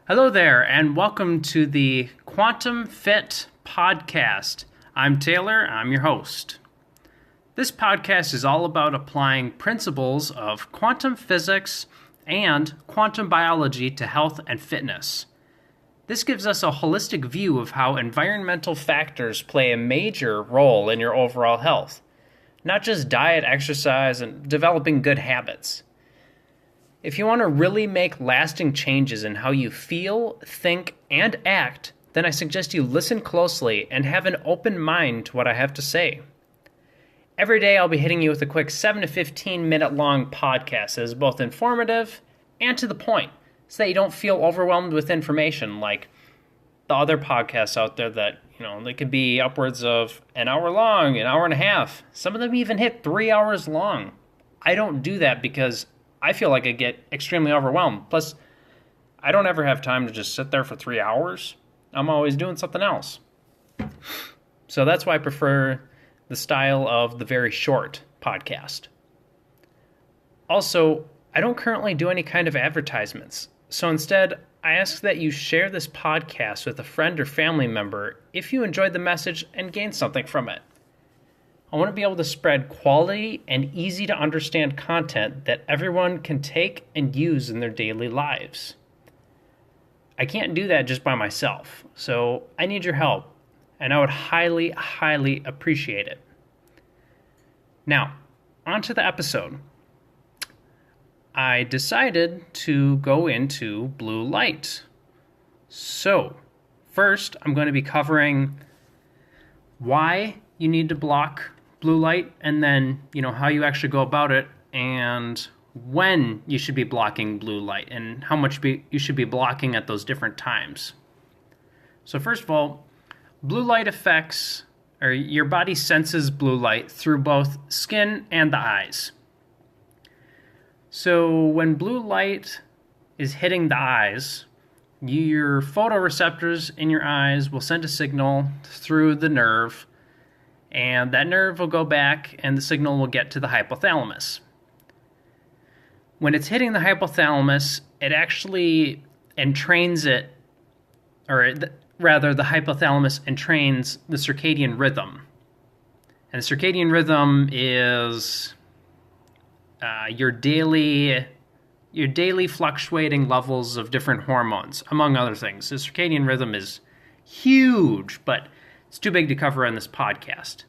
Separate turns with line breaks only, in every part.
Hello there, and welcome to the Quantum Fit Podcast. I'm Taylor, I'm your host. This podcast is all about applying principles of quantum physics and quantum biology to health and fitness. This gives us a holistic view of how environmental factors play a major role in your overall health, not just diet, exercise, and developing good habits. If you want to really make lasting changes in how you feel, think, and act, then I suggest you listen closely and have an open mind to what I have to say. Every day I'll be hitting you with a quick 7 to 15 minute long podcast that is both informative and to the point, so that you don't feel overwhelmed with information like the other podcasts out there that, they could be upwards of an hour long, an hour and a half. Some of them even hit 3 hours long. I don't do that because I feel like I get extremely overwhelmed. Plus, I don't ever have time to just sit there for 3 hours. I'm always doing something else. So that's why I prefer the style of the very short podcast. Also, I don't currently do any kind of advertisements. So instead, I ask that you share this podcast with a friend or family member if you enjoyed the message and gained something from it. I want to be able to spread quality and easy to understand content that everyone can take and use in their daily lives. I can't do that just by myself, so I need your help, and I would highly, highly appreciate it. Now, on to the episode. I decided to go into blue light. So, first, I'm going to be covering why you need to block blue light, and then, how you actually go about it, and when you should be blocking blue light, and how much you should be blocking at those different times. So first of all, blue light affects, or your body senses blue light through both skin and the eyes. So when blue light is hitting the eyes, your photoreceptors in your eyes will send a signal through the nerve, and that nerve will go back and the signal will get to the hypothalamus. When it's hitting the hypothalamus, it actually entrains it, the hypothalamus entrains the circadian rhythm. And the circadian rhythm is your daily fluctuating levels of different hormones, among other things. The circadian rhythm is huge, but it's too big to cover on this podcast,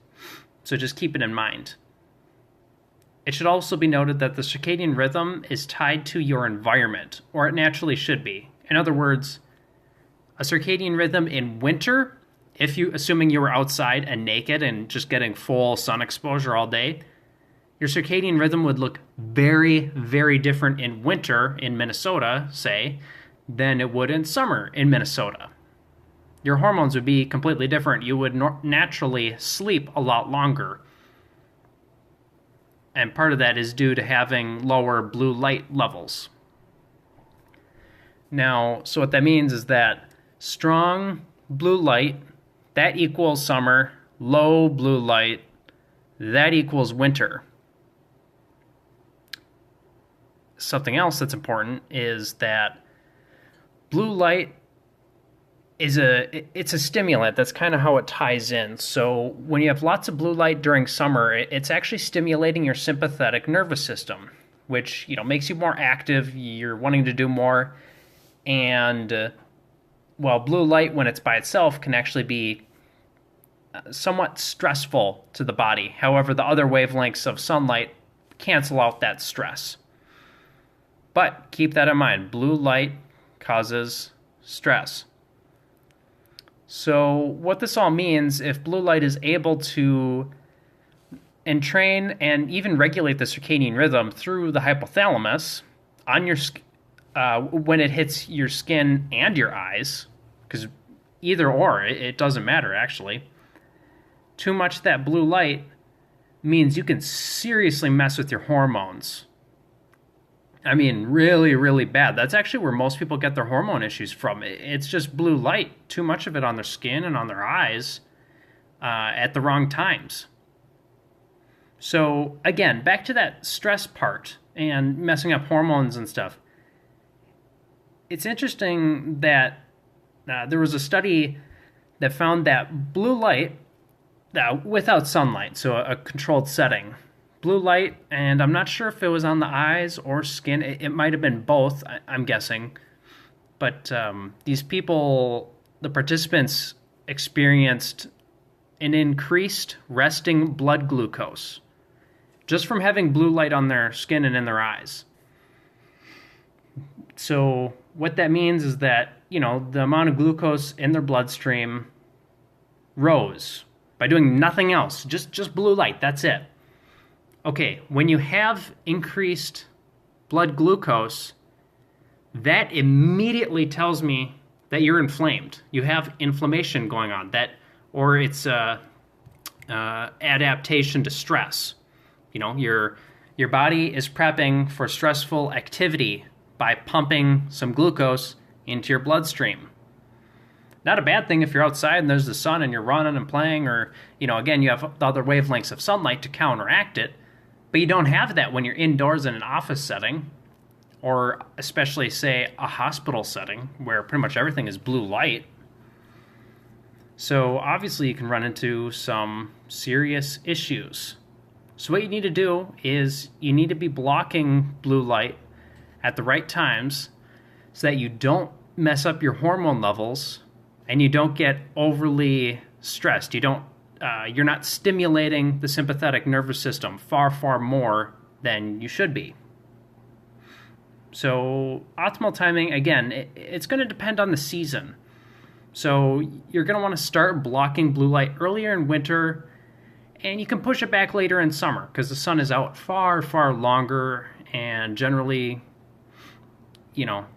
so just keep it in mind. It should also be noted that the circadian rhythm is tied to your environment, or it naturally should be. In other words, a circadian rhythm in winter, assuming you were outside and naked and just getting full sun exposure all day, your circadian rhythm would look very, very different in winter in Minnesota, say, than it would in summer in Minnesota. Your hormones would be completely different. You would naturally sleep a lot longer. And part of that is due to having lower blue light levels. Now, so what that means is that strong blue light, that equals summer. Low blue light, that equals winter. Something else that's important is that blue light it's a stimulant. That's kind of how it ties in. So when you have lots of blue light during summer, it's actually stimulating your sympathetic nervous system, which makes you more active. You're wanting to do more, and while blue light, when it's by itself, can actually be somewhat stressful to the body. However, the other wavelengths of sunlight cancel out that stress. But keep that in mind. Blue light causes stress. So what this all means, if blue light is able to entrain and even regulate the circadian rhythm through the hypothalamus on your when it hits your skin and your eyes, because either or, it doesn't matter actually, too much of that blue light means you can seriously mess with your hormones. I mean, really, really bad. That's actually where most people get their hormone issues from. It's just blue light, too much of it on their skin and on their eyes at the wrong times. So again, back to that stress part and messing up hormones and stuff. it's interesting that there was a study that found that blue light without sunlight, so a controlled setting, blue light, and I'm not sure if it was on the eyes or skin. It might have been both, I'm guessing. But these people, the participants, experienced an increased resting blood glucose just from having blue light on their skin and in their eyes. So what that means is that, the amount of glucose in their bloodstream rose by doing nothing else, just blue light, that's it. Okay, when you have increased blood glucose, that immediately tells me that you're inflamed. You have inflammation going on, or it's adaptation to stress. Your body is prepping for stressful activity by pumping some glucose into your bloodstream. Not a bad thing if you're outside and there's the sun and you're running and playing, or, again, you have the other wavelengths of sunlight to counteract it, but you don't have that when you're indoors in an office setting, or especially, say, a hospital setting where pretty much everything is blue light. So obviously you can run into some serious issues. So what you need to do is you need to be blocking blue light at the right times so that you don't mess up your hormone levels and you don't get overly stressed. You're not stimulating the sympathetic nervous system far, far more than you should be. So optimal timing, again, it's going to depend on the season. So you're going to want to start blocking blue light earlier in winter, and you can push it back later in summer because the sun is out far, far longer, and generally,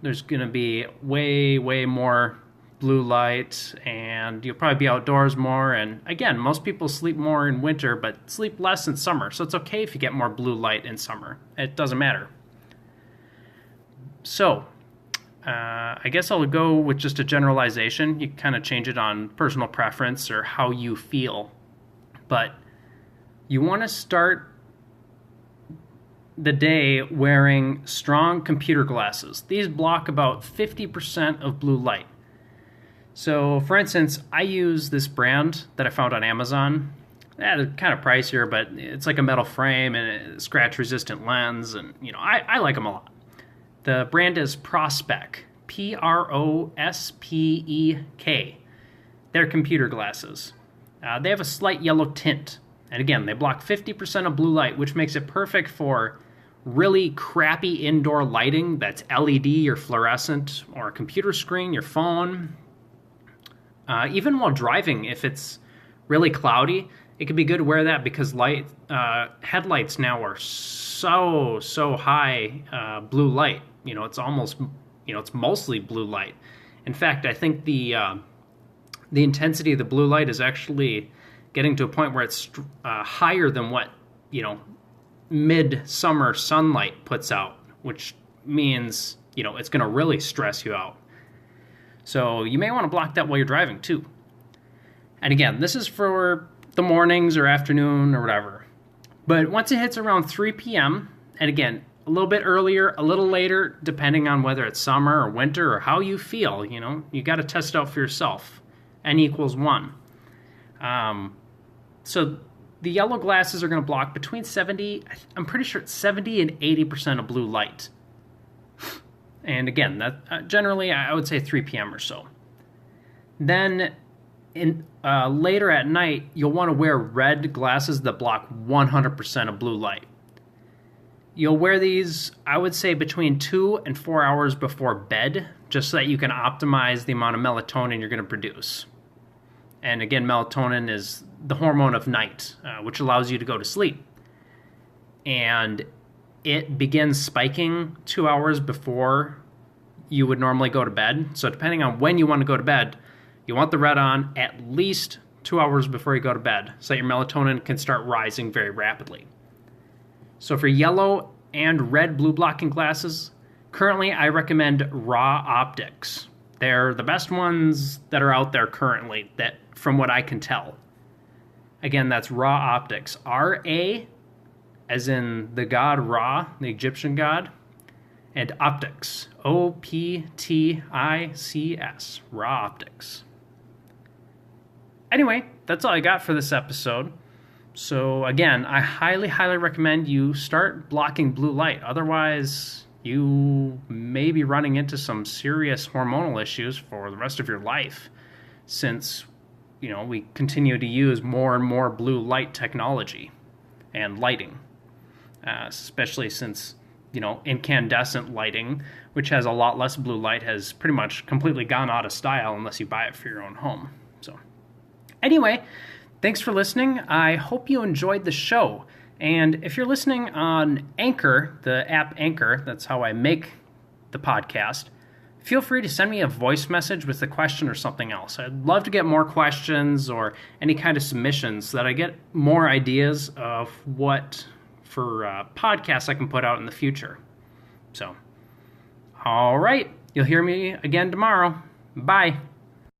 there's going to be way, way more blue light, and you'll probably be outdoors more. And again, most people sleep more in winter, but sleep less in summer. So it's okay if you get more blue light in summer. It doesn't matter. So, I guess I'll go with just a generalization. You kind of change it on personal preference or how you feel. But you want to start the day wearing strong computer glasses. These block about 50% of blue light. So, for instance, I use this brand that I found on Amazon. They're kind of pricier, but it's like a metal frame and a scratch-resistant lens, and I like them a lot. The brand is Prospec, Prospek. They're computer glasses. They have a slight yellow tint, and again, they block 50% of blue light, which makes it perfect for really crappy indoor lighting that's LED or fluorescent, or a computer screen, your phone. Even while driving, if it's really cloudy, it can be good to wear that because headlights now are so high blue light. It's almost, it's mostly blue light. In fact, I think the intensity of the blue light is actually getting to a point where it's higher than what, midsummer sunlight puts out, which means, it's going to really stress you out. So you may want to block that while you're driving too. And again, this is for the mornings or afternoon or whatever. But once it hits around 3 p.m., and again, a little bit earlier, a little later, depending on whether it's summer or winter or how you feel, you got to test it out for yourself. N equals 1. So the yellow glasses are going to block between 70, I'm pretty sure it's 70 and 80% of blue light. And again, that generally I would say 3 p.m. or so. Then later at night, you'll want to wear red glasses that block 100% of blue light. You'll wear these, I would say, between 2 and 4 hours before bed, just so that you can optimize the amount of melatonin you're going to produce. And again, melatonin is the hormone of night, which allows you to go to sleep. And it begins spiking 2 hours before you would normally go to bed. So depending on when you want to go to bed, you want the red on at least 2 hours before you go to bed so that your melatonin can start rising very rapidly. So for yellow and red blue blocking glasses, currently I recommend Raw Optics. They're the best ones that are out there currently, that from what I can tell. Again, that's Raw Optics. R-A, as in the god Ra, the Egyptian god, and optics. OPTICS. Raw optics. Anyway, that's all I got for this episode. So again, I highly, highly recommend you start blocking blue light. Otherwise, you may be running into some serious hormonal issues for the rest of your life, since, we continue to use more and more blue light technology and lighting, especially since, incandescent lighting, which has a lot less blue light, has pretty much completely gone out of style unless you buy it for your own home. So anyway, thanks for listening. I hope you enjoyed the show. And if you're listening on Anchor, the app Anchor, that's how I make the podcast, feel free to send me a voice message with a question or something else. I'd love to get more questions or any kind of submissions so that I get more ideas of what for podcasts I can put out in the future. So, all right. You'll hear me again tomorrow. Bye.